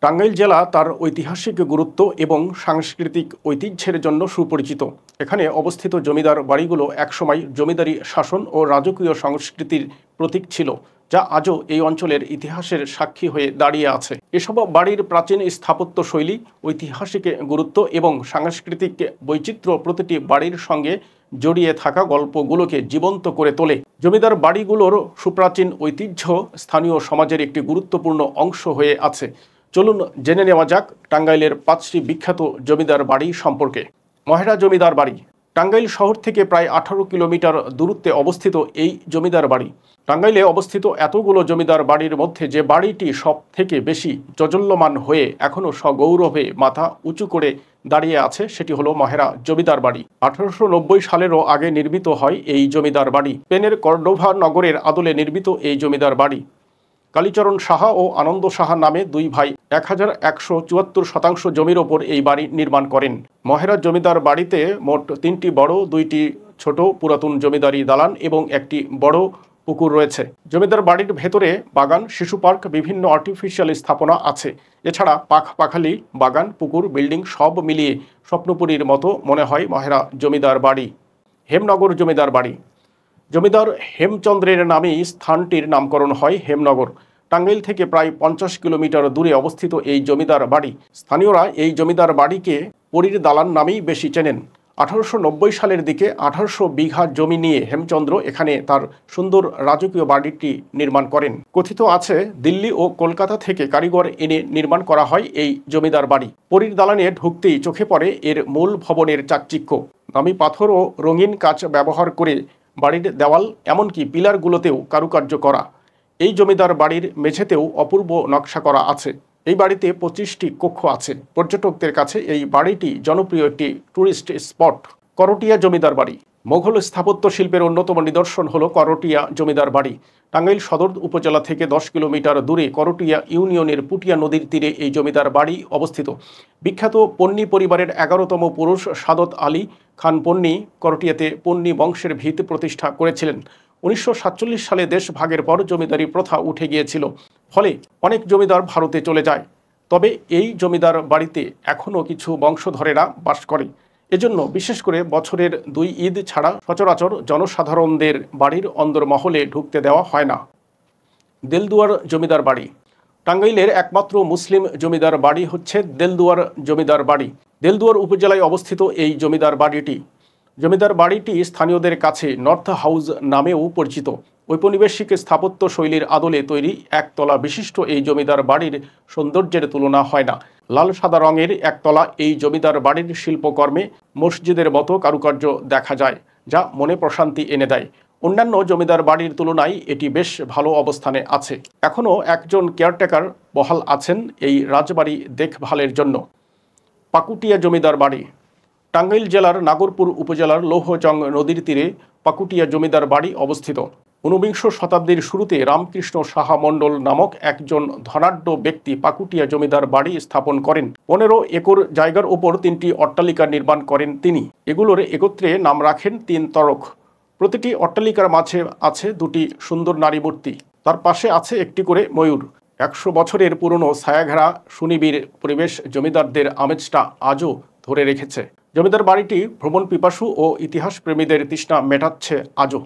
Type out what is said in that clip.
টাঙ্গাইল জেলা তার ঐতিহাসিক গুরুত্ব এবং সাংস্কৃতিক ঐতিহ্যের জন্য সুপরিচিত। এখানে অবস্থিত জমিদার বাড়িগুলো একসময় জমিদারি শাসন ও রাজকীয় সংস্কৃতির প্রতীক ছিল, যা আজও এই অঞ্চলের ইতিহাসের সাক্ষী হয়ে দাঁড়িয়ে আছে। এসব বাড়ির প্রাচীন স্থাপত্য শৈলী, ঐতিহাসিক গুরুত্ব এবং সাংস্কৃতিক বৈচিত্র্য প্রতিটি বাড়ির সঙ্গে জড়িয়ে থাকা গল্পগুলোকে জীবন্ত করে তোলে। জমিদার বাড়িগুলোর সুপ্রাচীন ঐতিহ্য স্থানীয় সমাজের একটি গুরুত্বপূর্ণ অংশ হয়ে আছে। চলুন জেনে নেওয়া যাক টাঙ্গাইলের 5টি বিখ্যাত জমিদার বাড়ি সম্পর্কে। মহেরা জমিদার বাড়ি। টাঙ্গাইল শহর থেকে প্রায় 18 কিলোমিটার দূরত্বে অবস্থিত এই জমিদার বাড়ি। টাঙ্গাইলে অবস্থিত এতগুলো জমিদার বাড়ির মধ্যে যে বাড়িটি সব থেকে বেশি জাজ্বল্যমান হয়ে এখনও সগৌরবে মাথা উঁচু করে দাঁড়িয়ে আছে, সেটি হলো মহেরা জমিদার বাড়ি। 1890 সালেরও আগে নির্মিত হয় এই জমিদার বাড়ি। স্পেনের কর্ডোভা নগরের আদলে নির্মিত এই জমিদার বাড়ি। কালীচরণ সাহা ও আনন্দ সাহা নামে দুই ভাই 1174 শতাংশ জমির ওপর এই বাড়ি নির্মাণ করেন। মহেরা জমিদার বাড়িতে মোট 3টি বড়, 2টি ছোট পুরাতন জমিদারি দালান এবং একটি বড় পুকুর রয়েছে। জমিদার বাড়ির ভেতরে বাগান, শিশু পার্ক, বিভিন্ন আর্টিফিশিয়াল স্থাপনা আছে। এছাড়া পাখালি, বাগান, পুকুর, বিল্ডিং সব মিলিয়ে স্বপ্নপুরীর মতো মনে হয় মহেরা জমিদার বাড়ি। হেমনগর জমিদার বাড়ি। জমিদার হেমচন্দ্রের নামেই স্থানটির নামকরণ হয় হেমনগর। টাঙ্গাইল থেকে প্রায় 50 কিলোমিটার দূরে অবস্থিত এই জমিদার বাড়ি। স্থানীয়রা এই জমিদার বাড়িকে পরীর দালান নামেই বেশি চেনেন। 1890 সালের দিকে 1800 বিঘা জমি নিয়ে হেমচন্দ্র এখানে তার সুন্দর রাজকীয় বাড়িটি নির্মাণ করেন। কথিত আছে দিল্লি ও কলকাতা থেকে কারিগর এনে নির্মাণ করা হয় এই জমিদার বাড়ি। পরীর দালানে ঢুকতেই চোখে পড়ে এর মূল ভবনের চাকচিক্য। দামি পাথর ও রঙিন কাচ ব্যবহার করে বাড়ির দেওয়াল, এমনকি পিলারগুলোতেও কারুকার্য করা। এই জমিদার বাড়ির মেঝেতেও অপূর্ব নকশা করা আছে। এই বাড়িতে 25টি কক্ষ আছে। পর্যটকদের কাছে এই বাড়িটি জনপ্রিয় একটি ট্যুরিস্ট স্পট। করটিয়া জমিদার বাড়ি। মোঘল স্থাপত্য শিল্পের অন্যতম নিদর্শন হল করটিয়া জমিদার বাড়ি। টাঙ্গাইল সদর উপজেলা থেকে 10 কিলোমিটার দূরে করটিয়া ইউনিয়নের পুটিয়া নদীর তীরে এই জমিদার বাড়ি অবস্থিত। বিখ্যাত পন্নী পরিবারের 11তম পুরুষ সাদত আলী খান পন্নী করটিয়াতে পন্নী বংশের ভিত প্রতিষ্ঠা করেছিলেন। 1947 সালে দেশ ভাগের পর জমিদারি প্রথা উঠে গিয়েছিল, ফলে অনেক জমিদার ভারতে চলে যায়। তবে এই জমিদার বাড়িতে এখনও কিছু বংশধরেরা বাস করে। এজন্য বিশেষ করে বছরের 2 ঈদ ছাড়া সচরাচর জনসাধারণদের বাড়ির অন্দরমহলে ঢুকতে দেওয়া হয় না। দেলদুয়ার জমিদার বাড়ি। টাঙ্গাইলের একমাত্র মুসলিম জমিদার বাড়ি হচ্ছে দেলদুয়ার জমিদার বাড়ি। দেলদুয়ার উপজেলায় অবস্থিত এই জমিদার বাড়িটি। জমিদার বাড়িটি স্থানীয়দের কাছে নর্থ হাউস নামেও পরিচিত। ঔপনিবেশিক স্থাপত্য শৈলীর আদলে তৈরি একতলা বিশিষ্ট এই জমিদার বাড়ির সৌন্দর্যের তুলনা হয় না। লাল সাদা রঙের একতলা এই জমিদার বাড়ির শিল্পকর্মে মসজিদের মতো কারুকার্য দেখা যায়, যা মনে প্রশান্তি এনে দেয়। অন্যান্য জমিদার বাড়ির তুলনায় এটি বেশ ভালো অবস্থানে আছে। এখনও একজন কেয়ারটেকার বহাল আছেন এই রাজবাড়ি দেখভালের জন্য। পাকুটিয়া জমিদার বাড়ি। টাঙ্গাইল জেলার নাগরপুর উপজেলার লৌহজং নদীর তীরে পাকুটিয়া জমিদার বাড়ি অবস্থিত। 19বিংশ শতাব্দীর শুরুতে রামকৃষ্ণ সাহা মণ্ডল নামক একজন ধনাঢ্য ব্যক্তি পাকুটিয়া জমিদার বাড়ি স্থাপন করেন। 15 একর জায়গার উপর 3টি অট্টালিকা নির্মাণ করেন তিনি। এগুলোর একত্রে নাম রাখেন 3 তরক। প্রতিটি অট্টালিকার মাঝে আছে 2টি সুন্দর নারী মূর্তি। তার পাশে আছে একটি করে ময়ূর। 100 বছরের পুরনো ছায়াঘেরা সুনিবিড় পরিবেশ জমিদারদের আমেজটা আজও ধরে রেখেছে। জমিদার বাড়িটি ভ্রমণ পিপাসু ও ইতিহাস প্রেমীদের তৃষ্ণা মেটাচ্ছে আজও।